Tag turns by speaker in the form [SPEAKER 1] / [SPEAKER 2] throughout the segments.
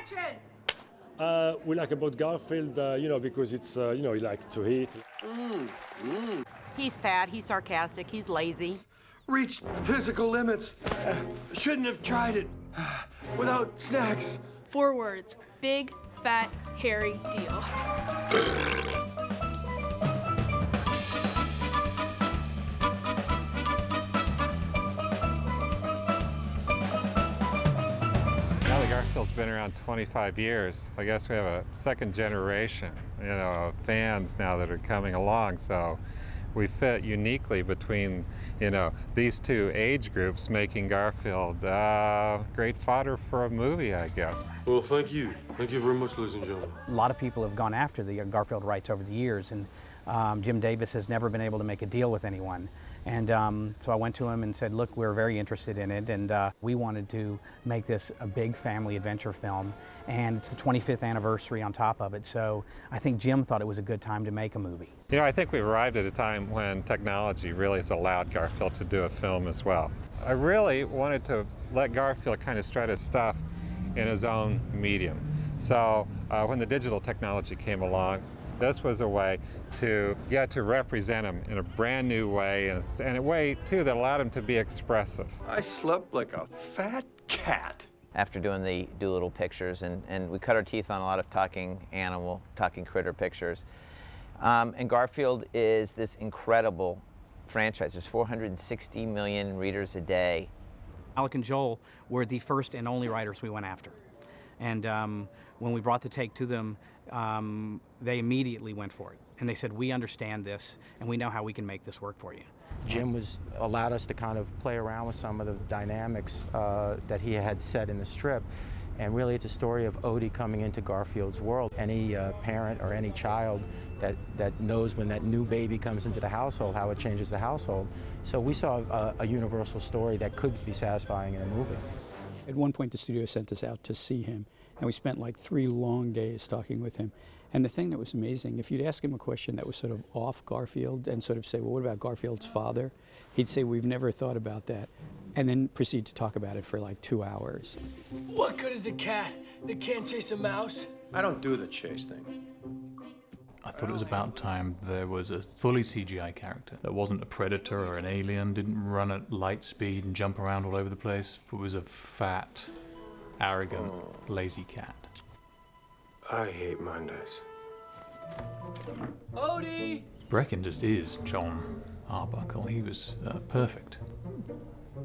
[SPEAKER 1] Action!
[SPEAKER 2] We like about Garfield, you know, because it's, you know, he likes to eat.
[SPEAKER 3] He's fat, he's sarcastic, he's lazy.
[SPEAKER 4] Reached physical limits. Shouldn't have tried it. Without snacks.
[SPEAKER 1] 4 words. Big, fat, hairy deal.
[SPEAKER 5] Garfield's been around 25 years. I guess we have a second generation, you know, of fans now that are coming along. So we fit uniquely between, you know, these two age groups, making Garfield great fodder for a movie, I guess.
[SPEAKER 4] Well, thank you. Thank you very much, ladies and gentlemen.
[SPEAKER 6] A lot of people have gone after the Garfield rights over the years, and Jim Davis has never been able to make a deal with anyone. And so I went to him and said, look, we're very interested in it, and we wanted to make this a big family adventure film, and it's the 25th anniversary on top of it, so I think Jim thought it was a good time to make a movie.
[SPEAKER 5] You know, I think we've arrived at a time when technology really has allowed Garfield to do a film as well. I really wanted to let Garfield kind of strut his stuff in his own medium. So when the digital technology came along, this was a way to get to represent him in a brand new way, and a way, too, that allowed him to be expressive.
[SPEAKER 4] I slept like a fat cat.
[SPEAKER 7] After doing the Doolittle pictures, and we cut our teeth on a lot of talking critter pictures. And Garfield is this incredible franchise. There's 460 million readers a day.
[SPEAKER 6] Alec and Joel were the first and only writers we went after. And when we brought the take to them, they immediately went for it. And they said, we understand this, and we know how we can make this work for you.
[SPEAKER 8] Jim allowed us to kind of play around with some of the dynamics that he had set in the strip. And really, it's a story of Odie coming into Garfield's world. Any parent or any child that knows when that new baby comes into the household, how it changes the household. So we saw a universal story that could be satisfying in a movie.
[SPEAKER 9] At one point, the studio sent us out to see him, and we spent like 3 long days talking with him. And the thing that was amazing, if you'd ask him a question that was sort of off Garfield and sort of say, well, what about Garfield's father? He'd say, we've never thought about that, and then proceed to talk about it for like 2 hours.
[SPEAKER 10] What good is a cat that can't chase a mouse?
[SPEAKER 4] I don't do the chase thing.
[SPEAKER 11] I thought it was about time there was a fully CGI character that wasn't a predator or an alien, didn't run at light speed and jump around all over the place, but was a fat, arrogant, lazy cat.
[SPEAKER 4] I hate Mondays.
[SPEAKER 10] Odie!
[SPEAKER 11] Brecken just is John Arbuckle. He was perfect.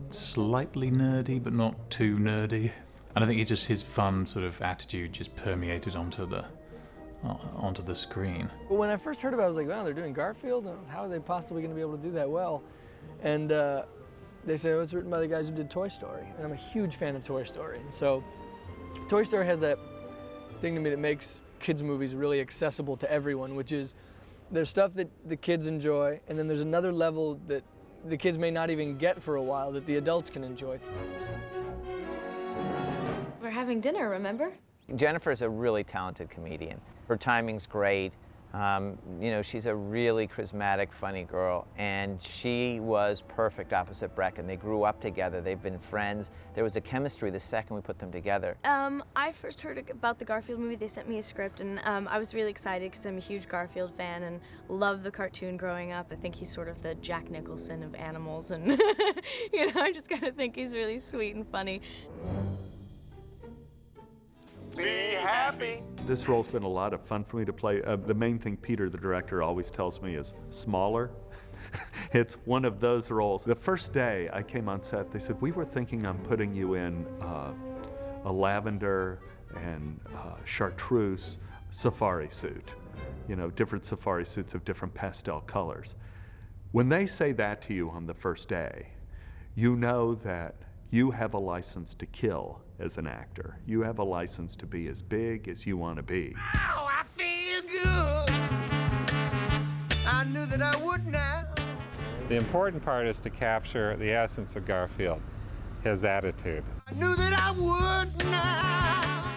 [SPEAKER 11] Slightly nerdy, but not too nerdy. And I think his fun sort of attitude just permeated onto the screen.
[SPEAKER 10] Well, when I first heard about it, I was like, wow, they're doing Garfield? How are they possibly going to be able to do that well? And they said, oh, it's written by the guys who did Toy Story. And I'm a huge fan of Toy Story. So Toy Story has that thing to me that makes kids' movies really accessible to everyone, which is there's stuff that the kids enjoy, and then there's another level that the kids may not even get for a while that the adults can enjoy.
[SPEAKER 12] We're having dinner, remember?
[SPEAKER 7] Jennifer's a really talented comedian. Her timing's great. You know, she's a really charismatic, funny girl, and she was perfect opposite Brecken. They grew up together. They've been friends. There was a chemistry the second we put them together.
[SPEAKER 12] I first heard about the Garfield movie. They sent me a script, and I was really excited because I'm a huge Garfield fan and loved the cartoon growing up. I think he's sort of the Jack Nicholson of animals, and you know, I just kind of think he's really sweet and funny.
[SPEAKER 13] Be happy. This role's been a lot of fun for me to play. The main thing Peter, the director, always tells me is smaller. It's one of those roles. The first day I came on set, they said, we were thinking on putting you in a lavender and chartreuse safari suit. You know, different safari suits of different pastel colors. When they say that to you on the first day, you know that you have a license to kill as an actor. You have a license to be as big as you want to be.
[SPEAKER 4] Ow, I feel good. I knew that I would now.
[SPEAKER 5] The important part is to capture the essence of Garfield, his attitude.
[SPEAKER 4] I knew that I would now.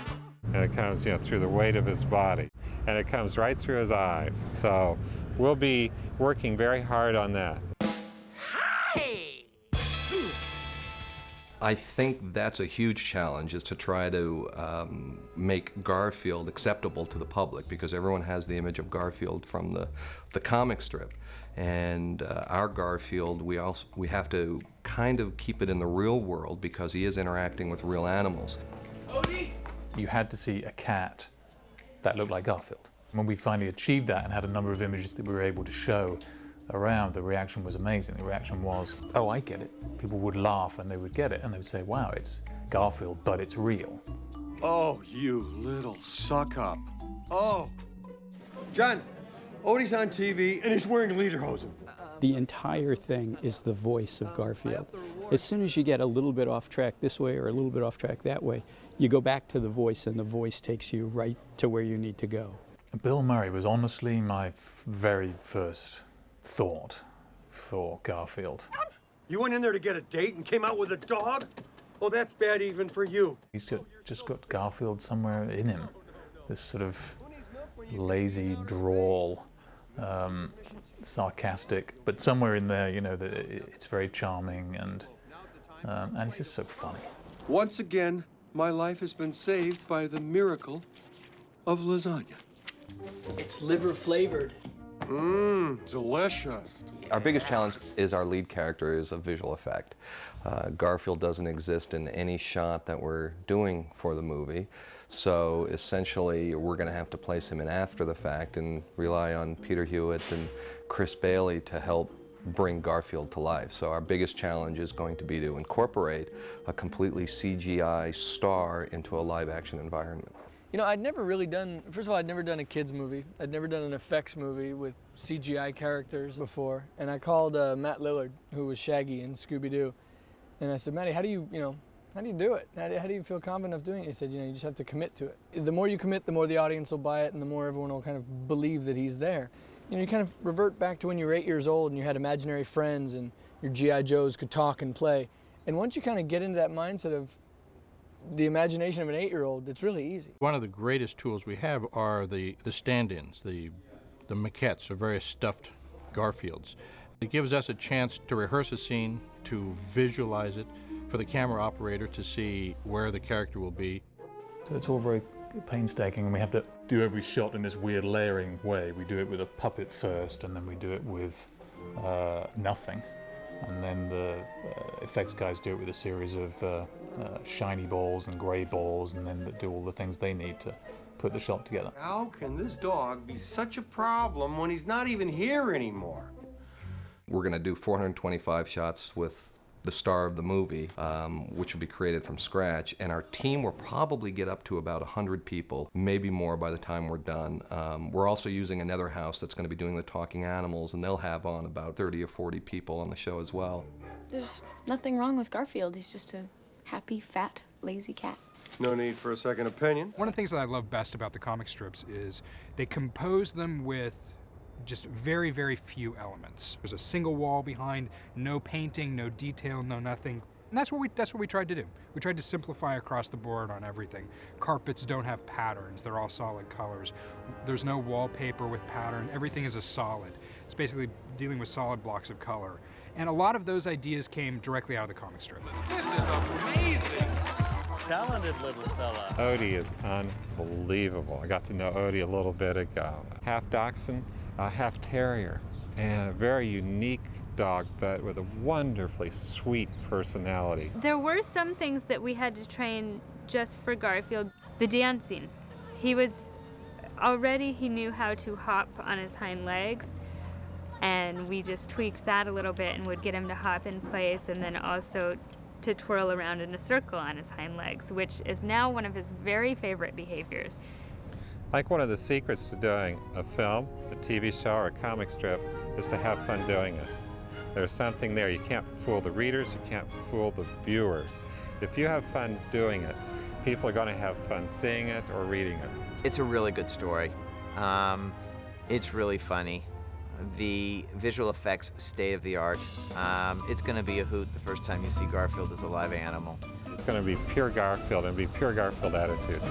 [SPEAKER 5] And it comes, you know, through the weight of his body. And it comes right through his eyes. So we'll be working very hard on that.
[SPEAKER 14] I think that's a huge challenge, is to try to make Garfield acceptable to the public, because everyone has the image of Garfield from the comic strip. And our Garfield, we have to kind of keep it in the real world, because he is interacting with real animals.
[SPEAKER 11] You had to see a cat that looked like Garfield. When we finally achieved that and had a number of images that we were able to show around, the reaction was amazing. The reaction was, oh, I get it. People would laugh and they would get it, and they would say, wow, it's Garfield, but it's real.
[SPEAKER 4] Oh, you little suck-up. Oh. John, Odie's on TV and he's wearing lederhosen.
[SPEAKER 9] The entire thing is the voice of Garfield. As soon as you get a little bit off track this way or a little bit off track that way, you go back to the voice, and the voice takes you right to where you need to go.
[SPEAKER 11] Bill Murray was honestly my very first thought for Garfield.
[SPEAKER 4] You went in there to get a date and came out with a dog? Oh, that's bad even for you.
[SPEAKER 11] He's just got Garfield somewhere in him. This sort of lazy drawl, sarcastic, but somewhere in there, you know, that it's very charming, and it's just so funny.
[SPEAKER 4] Once again, my life has been saved by the miracle of lasagna.
[SPEAKER 10] It's liver flavored.
[SPEAKER 4] Mmm, delicious.
[SPEAKER 14] Our biggest challenge is our lead character is a visual effect. Garfield doesn't exist in any shot that we're doing for the movie, so essentially we're going to have to place him in after the fact and rely on Peter Hewitt and Chris Bailey to help bring Garfield to life. So our biggest challenge is going to be to incorporate a completely CGI star into a live-action environment.
[SPEAKER 10] You know, I'd never really done, first of all, I'd never done a kids movie. I'd never done an effects movie with CGI characters before. And I called Matt Lillard, who was Shaggy in Scooby-Doo. And I said, Matty, how do you do it? How do you feel confident of doing it? He said, you just have to commit to it. The more you commit, the more the audience will buy it, and the more everyone will kind of believe that he's there. You kind of revert back to when you were 8 years old and you had imaginary friends and your G.I. Joes could talk and play. And once you kind of get into that mindset of the imagination of an 8-year-old, it's really easy.
[SPEAKER 15] One of the greatest tools we have are the stand-ins, the maquettes of various stuffed Garfields. It gives us a chance to rehearse a scene, to visualize it, for the camera operator to see where the character will be.
[SPEAKER 11] So it's all very painstaking, and we have to do every shot in this weird layering way. We do it with a puppet first, and then we do it with nothing. And then the effects guys do it with a series of shiny balls and gray balls, and then do all the things they need to put the shot together.
[SPEAKER 4] How can this dog be such a problem when he's not even here anymore?
[SPEAKER 14] We're going to do 425 shots with the star of the movie, which will be created from scratch, and our team will probably get up to about 100 people, maybe more by the time we're done. We're also using another house that's going to be doing the talking animals, and they'll have on about 30 or 40 people on the show as well.
[SPEAKER 16] There's nothing wrong with Garfield. He's just a happy, fat, lazy cat.
[SPEAKER 4] No need for a second opinion.
[SPEAKER 17] One of the things that I love best about the comic strips is they compose them with just very, very few elements. There's a single wall behind, no painting, no detail, no nothing. And that's what we tried to do. We tried to simplify across the board on everything. Carpets don't have patterns, they're all solid colors. There's no wallpaper with pattern, everything is a solid. It's basically dealing with solid blocks of color. And a lot of those ideas came directly out of the comic strip.
[SPEAKER 18] This is amazing!
[SPEAKER 19] Talented little fella.
[SPEAKER 5] Odie is unbelievable. I got to know Odie a little bit ago. Half dachshund, half terrier, and a very unique dog, but with a wonderfully sweet personality.
[SPEAKER 20] There were some things that we had to train just for Garfield. The dancing. He knew how to hop on his hind legs, and we just tweaked that a little bit and would get him to hop in place, and then also to twirl around in a circle on his hind legs, which is now one of his very favorite behaviors.
[SPEAKER 5] Like one of the secrets to doing a film, a TV show, or a comic strip is to have fun doing it. There's something there. You can't fool the readers, you can't fool the viewers. If you have fun doing it, people are going to have fun seeing it or reading it.
[SPEAKER 7] It's a really good story. It's really funny. The visual effects, state of the art. It's going to be a hoot the first time you see Garfield as a live animal.
[SPEAKER 5] It's going to be pure Garfield and be pure Garfield attitude.